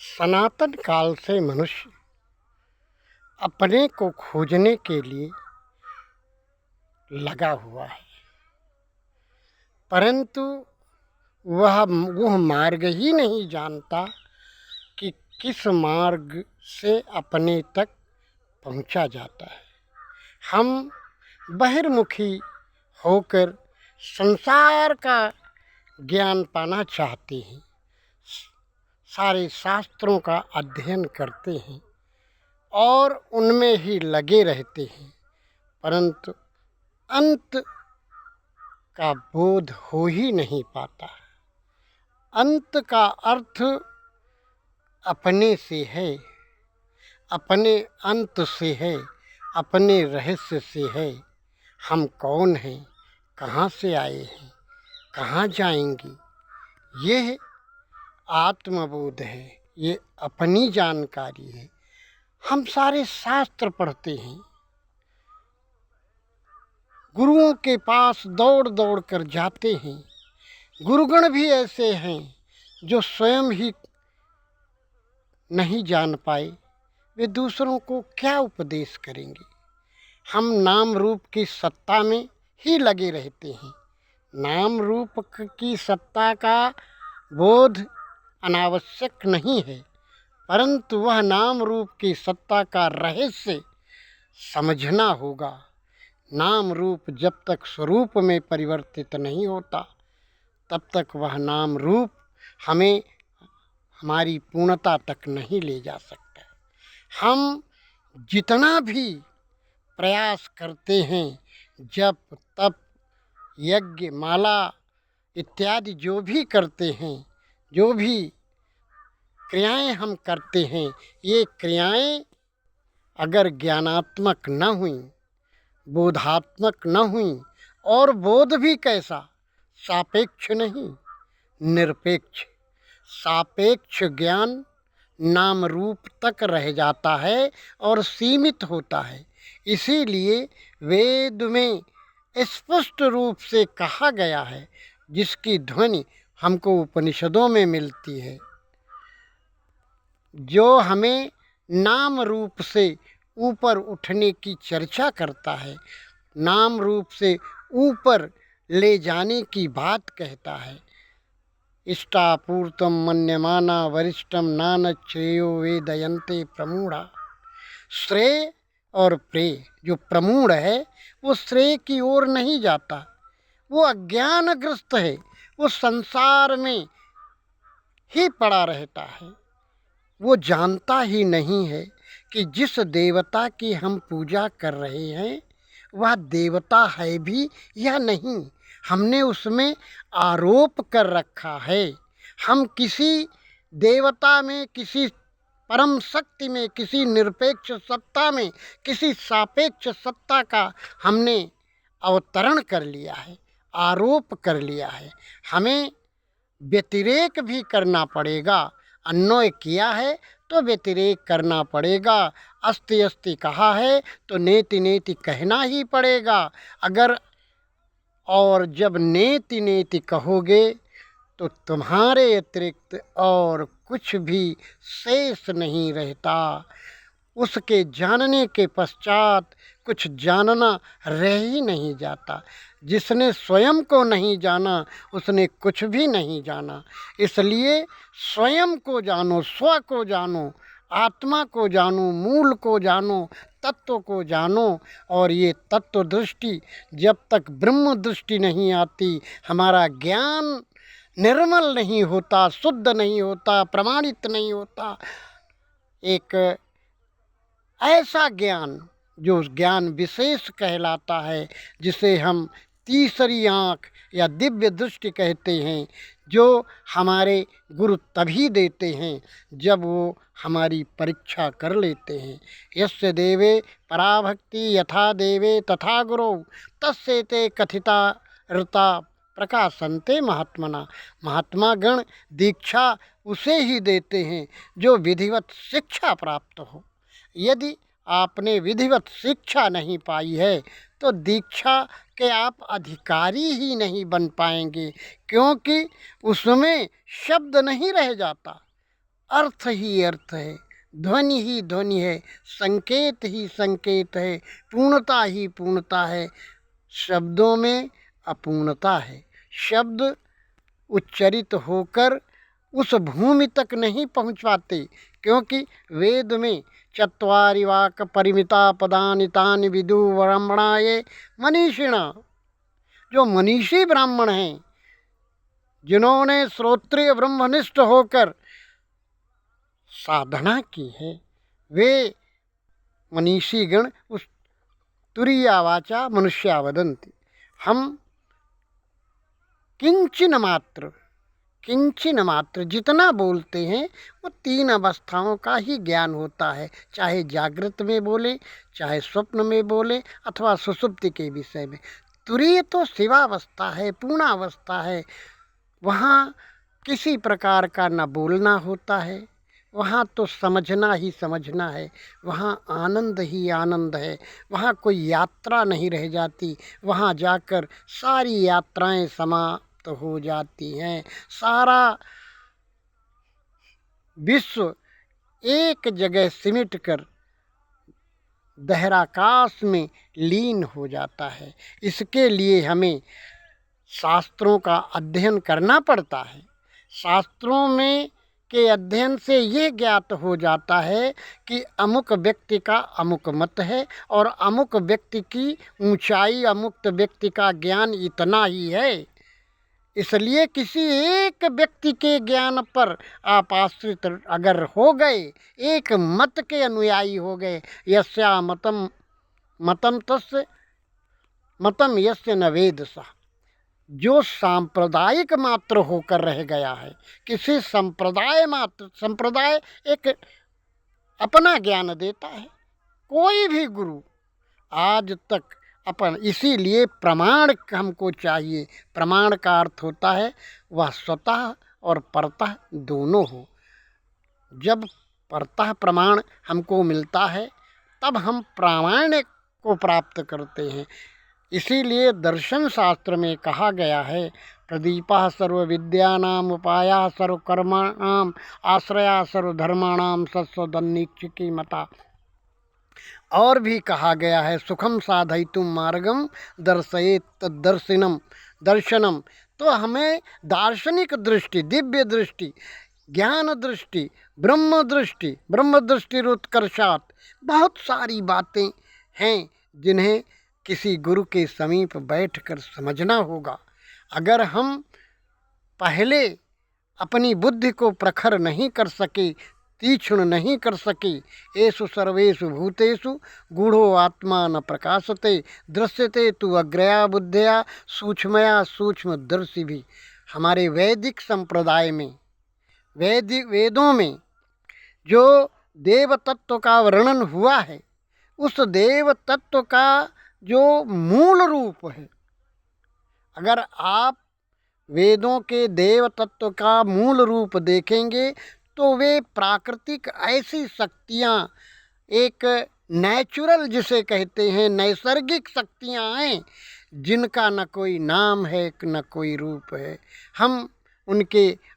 सनातन काल से मनुष्य अपने को खोजने के लिए लगा हुआ है, परंतु वह मार्ग ही नहीं जानता कि किस मार्ग से अपने तक पहुंचा जाता है। हम बहिर्मुखी होकर संसार का ज्ञान पाना चाहते हैं, सारे शास्त्रों का अध्ययन करते हैं और उनमें ही लगे रहते हैं, परंतु अंत का बोध हो ही नहीं पाता। अंत का अर्थ अपने से है, अपने अंत से है, अपने रहस्य से है। हम कौन हैं, कहाँ से आए हैं, कहाँ जाएंगे, यह आत्मबोध है, ये अपनी जानकारी है। हम सारे शास्त्र पढ़ते हैं, गुरुओं के पास दौड़ दौड़ कर जाते हैं। गुरुगण भी ऐसे हैं जो स्वयं ही नहीं जान पाए, वे दूसरों को क्या उपदेश करेंगे। हम नाम रूप की सत्ता में ही लगे रहते हैं। नाम रूप की सत्ता का बोध अनावश्यक नहीं है, परंतु वह नाम रूप की सत्ता का रहस्य समझना होगा। नाम रूप जब तक स्वरूप में परिवर्तित नहीं होता, तब तक वह नाम रूप हमें हमारी पूर्णता तक नहीं ले जा सकता। हम जितना भी प्रयास करते हैं, जप तप यज्ञ माला इत्यादि जो भी करते हैं, जो भी क्रियाएं हम करते हैं, ये क्रियाएं अगर ज्ञानात्मक न हुई, बोधात्मक न हुई, और बोध भी कैसा, सापेक्ष नहीं, निरपेक्ष। सापेक्ष ज्ञान नाम रूप तक रह जाता है और सीमित होता है। इसीलिए वेद में स्पष्ट रूप से कहा गया है, जिसकी ध्वनि हमको उपनिषदों में मिलती है, जो हमें नाम रूप से ऊपर उठने की चर्चा करता है, नाम रूप से ऊपर ले जाने की बात कहता है। इष्टापूर्तम मन्यमाना वरिष्ठम नान श्रेयो वेदयन्ते प्रमूढ़ा। श्रेय और प्रेय, जो प्रमूढ़ है वो श्रेय की ओर नहीं जाता, वो अज्ञानग्रस्त है, वो संसार में ही पड़ा रहता है। वो जानता ही नहीं है कि जिस देवता की हम पूजा कर रहे हैं वह देवता है भी या नहीं। हमने उसमें आरोप कर रखा है। हम किसी देवता में, किसी परम शक्ति में, किसी निरपेक्ष सत्ता में, किसी सापेक्ष सत्ता का हमने अवतरण कर लिया है, आरोप कर लिया है। हमें व्यतिरेक भी करना पड़ेगा। अन्वय किया है तो व्यतिरेक करना पड़ेगा। अस्ति अस्ति कहा है तो नेति नेति कहना ही पड़ेगा। अगर और जब नेति नेति कहोगे तो तुम्हारे अतिरिक्त और कुछ भी शेष नहीं रहता। उसके जानने के पश्चात कुछ जानना रह ही नहीं जाता। जिसने स्वयं को नहीं जाना, उसने कुछ भी नहीं जाना। इसलिए स्वयं को जानो, स्व को जानो, आत्मा को जानो, मूल को जानो, तत्व को जानो। और ये तत्व दृष्टि जब तक ब्रह्म दृष्टि नहीं आती, हमारा ज्ञान निर्मल नहीं होता, शुद्ध नहीं होता, प्रमाणित नहीं होता। एक ऐसा ज्ञान जो ज्ञान विशेष कहलाता है, जिसे हम तीसरी आँख या दिव्य दृष्टि कहते हैं, जो हमारे गुरु तभी देते हैं जब वो हमारी परीक्षा कर लेते हैं। यस्य देवे पराभक्ति यथा देवे तथा गुरु तस्येते कथिता ऋता प्रकाशन्ते महात्मना। महात्मा गण दीक्षा उसे ही देते हैं जो विधिवत शिक्षा प्राप्त हो। यदि आपने विधिवत शिक्षा नहीं पाई है तो दीक्षा के आप अधिकारी ही नहीं बन पाएंगे, क्योंकि उसमें शब्द नहीं रह जाता। अर्थ ही अर्थ है, ध्वनि ही ध्वनि है, संकेत ही संकेत है, पूर्णता ही पूर्णता है। शब्दों में अपूर्णता है। शब्द उच्चरित होकर उस भूमि तक नहीं पहुँच पाते, क्योंकि वेद में चत्वारि वाक परिमिता पदानि तानि विदु ब्राह्मणाये मनीषिणा, जो मनीषी ब्राह्मण हैं, जिन्होंने श्रोत्रिय ब्रह्मनिष्ठ होकर साधना की है, वे मनीषी गण उस तुरीया वाचा मनुष्या वदन्ति। हम किंचिन मात्र जितना बोलते हैं वो 3 अवस्थाओं का ही ज्ञान होता है, चाहे जागृत में बोले, चाहे स्वप्न में बोले, अथवा सुषुप्ति के विषय में। तुरीय तो शिवावस्था है, पूर्णावस्था है। वहाँ किसी प्रकार का न बोलना होता है, वहाँ तो समझना ही समझना है, वहाँ आनंद ही आनंद है, वहाँ कोई यात्रा नहीं रह जाती, वहाँ जाकर सारी यात्राएं समाप्त हो जाती हैं। सारा विश्व एक जगह सिमट कर बहिराकाश में लीन हो जाता है। इसके लिए हमें शास्त्रों का अध्ययन करना पड़ता है। शास्त्रों में के अध्ययन से ये ज्ञात हो जाता है कि अमुक व्यक्ति का अमुक मत है, और अमुक व्यक्ति की ऊंचाई, अमुक व्यक्ति का ज्ञान इतना ही है। इसलिए किसी एक व्यक्ति के ज्ञान पर आप आश्रित अगर हो गए, एक मत के अनुयायी हो गए, यस्या मतम मतम तस्य मतम यस्य न वेद सा, जो सांप्रदायिक मात्र होकर रह गया है, किसी संप्रदाय एक अपना ज्ञान देता है, कोई भी गुरु आज तक अपन। इसीलिए प्रमाण हमको चाहिए। प्रमाण का अर्थ होता है वह स्वतः और परतः दोनों हो। जब परतः प्रमाण हमको मिलता है तब हम प्रामाण्य को प्राप्त करते हैं। इसीलिए दर्शन शास्त्र में कहा गया है, प्रदीपः सर्वविद्यानाम उपायः सर्वकर्माणाम आश्रया सर्वधर्माणाम सत्स्वदन्नीक्षिकी मता। और भी कहा गया है, सुखम साधयितुम मार्गम दर्शयेत तद्दर्शिनम दर्शनम। तो हमें दार्शनिक दृष्टि, दिव्य दृष्टि, ज्ञान दृष्टि, ब्रह्म दृष्टिरुत्कर्षात् बहुत सारी बातें हैं जिन्हें किसी गुरु के समीप बैठकर समझना होगा। अगर हम पहले अपनी बुद्धि को प्रखर नहीं कर सके, तीक्ष्ण नहीं कर सके, एषु सर्वेषु भूतेषु गूढ़ो आत्मा न प्रकाशते दृश्यते तु अग्रया बुद्धया सूक्ष्मया सूक्ष्मदर्शी भी। हमारे वैदिक संप्रदाय में, वेदों में जो देव तत्व का वर्णन हुआ है, उस देव तत्व का जो मूल रूप है, अगर आप वेदों के देव तत्व का मूल रूप देखेंगे तो वे प्राकृतिक ऐसी शक्तियाँ, एक नेचुरल जिसे कहते हैं, नैसर्गिक शक्तियाँ हैं जिनका न कोई नाम है न कोई रूप है। हम उनके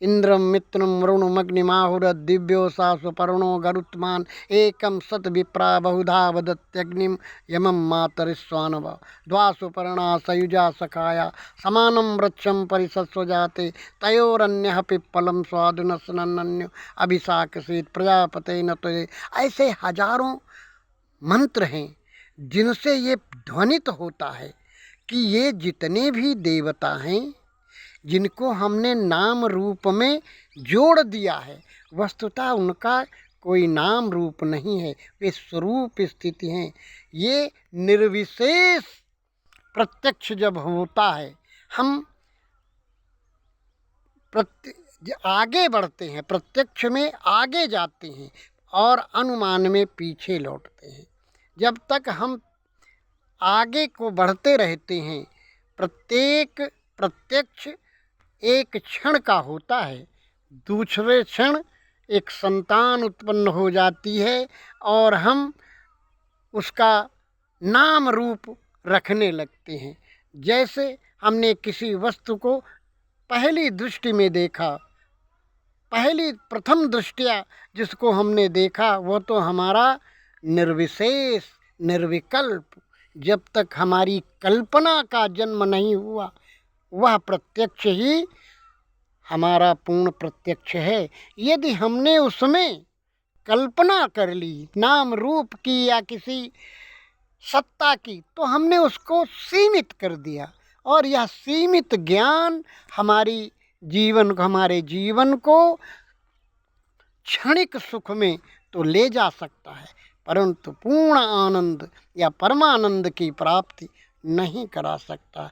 इंद्रम मित्रम वरुणमग्निमाहुर दिव्यो सा सुपर्णो गरुत्मान एकम सत विप्रा बहुधा वदत्यग्निम यमम मातरिस्वानव द्वा सुपर्णा सयुजा सखाया समानम वृक्षम परिसस्वजाते तयोरन्यः पिप्पलम स्वादुनस्नन्यो अभिशाकसीत प्रजापते न तो। ऐसे हजारों मंत्र हैं जिनसे ये ध्वनित होता है कि ये जितने भी देवता हैं जिनको हमने नाम रूप में जोड़ दिया है, वस्तुतः उनका कोई नाम रूप नहीं है, वे स्वरूप स्थिति हैं। ये निर्विशेष प्रत्यक्ष जब होता है, हम आगे बढ़ते हैं, प्रत्यक्ष में आगे जाते हैं और अनुमान में पीछे लौटते हैं। जब तक हम आगे को बढ़ते रहते हैं, प्रत्येक प्रत्यक्ष एक क्षण का होता है, दूसरे क्षण एक संतान उत्पन्न हो जाती है और हम उसका नाम रूप रखने लगते हैं। जैसे हमने किसी वस्तु को पहली दृष्टि में देखा, पहली प्रथम दृष्टया जिसको हमने देखा वो तो हमारा निर्विशेष निर्विकल्प, जब तक हमारी कल्पना का जन्म नहीं हुआ वह प्रत्यक्ष ही हमारा पूर्ण प्रत्यक्ष है। यदि हमने उसमें कल्पना कर ली नाम रूप की या किसी सत्ता की, तो हमने उसको सीमित कर दिया, और यह सीमित ज्ञान हमारे जीवन को क्षणिक सुख में तो ले जा सकता है, परंतु पूर्ण आनंद या परमानंद की प्राप्ति नहीं करा सकता।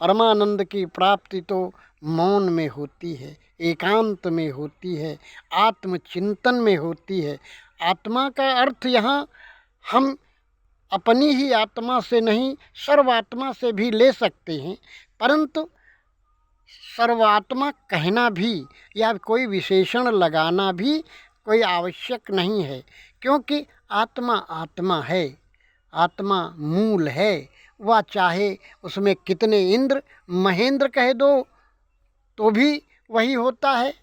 परमानंद की प्राप्ति तो मौन में होती है, एकांत में होती है, आत्मचिंतन में होती है। आत्मा का अर्थ यहाँ हम अपनी ही आत्मा से नहीं सर्वात्मा से भी ले सकते हैं, परंतु सर्वात्मा कहना भी या कोई विशेषण लगाना भी कोई आवश्यक नहीं है, क्योंकि आत्मा आत्मा है, आत्मा मूल है। वह चाहे उसमें कितने इंद्र महेंद्र कह दो तो भी वही होता है,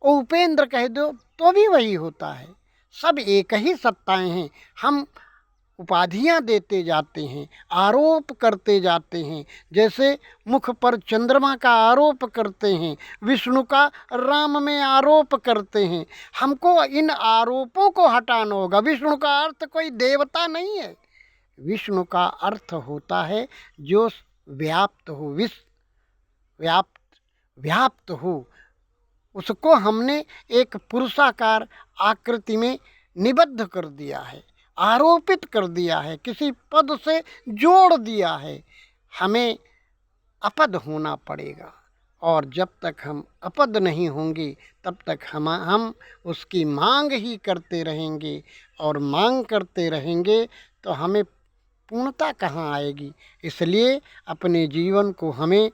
और उपेंद्र कह दो तो भी वही होता है। सब एक ही सत्ताएं हैं। हम उपाधियां देते जाते हैं, आरोप करते जाते हैं, जैसे मुख पर चंद्रमा का आरोप करते हैं, विष्णु का राम में आरोप करते हैं। हमको इन आरोपों को हटाना होगा। विष्णु का अर्थ कोई देवता नहीं है, विष्णु का अर्थ होता है जो व्याप्त हो, व्याप्त हो। उसको हमने एक पुरुषाकार आकृति में निबद्ध कर दिया है, आरोपित कर दिया है, किसी पद से जोड़ दिया है। हमें अपद होना पड़ेगा, और जब तक हम अपद नहीं होंगे तब तक हम उसकी मांग ही करते रहेंगे, और मांग करते रहेंगे तो हमें पूर्णता कहाँ आएगी। इसलिए अपने जीवन को हमें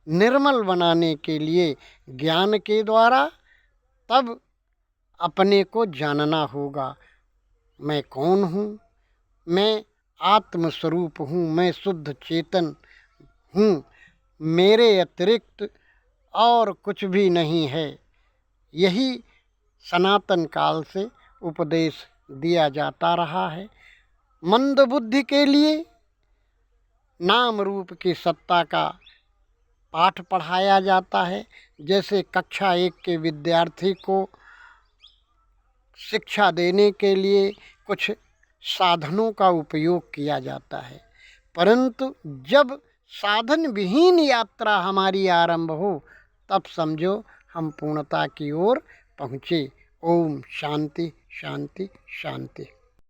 निर्मल बनाने के लिए ज्ञान के द्वारा तब अपने को जानना होगा। मैं कौन हूँ? मैं आत्मस्वरूप हूँ, मैं शुद्ध चेतन हूँ, मेरे अतिरिक्त और कुछ भी नहीं है। यही सनातन काल से उपदेश दिया जाता रहा है। मंद बुद्धि के लिए नाम रूप की सत्ता का पाठ पढ़ाया जाता है। जैसे कक्षा 1 के विद्यार्थी को शिक्षा देने के लिए कुछ साधनों का उपयोग किया जाता है, परंतु जब साधन विहीन यात्रा हमारी आरंभ हो तब समझो हम पूर्णता की ओर पहुँचे। ओम शांति शांति शांति।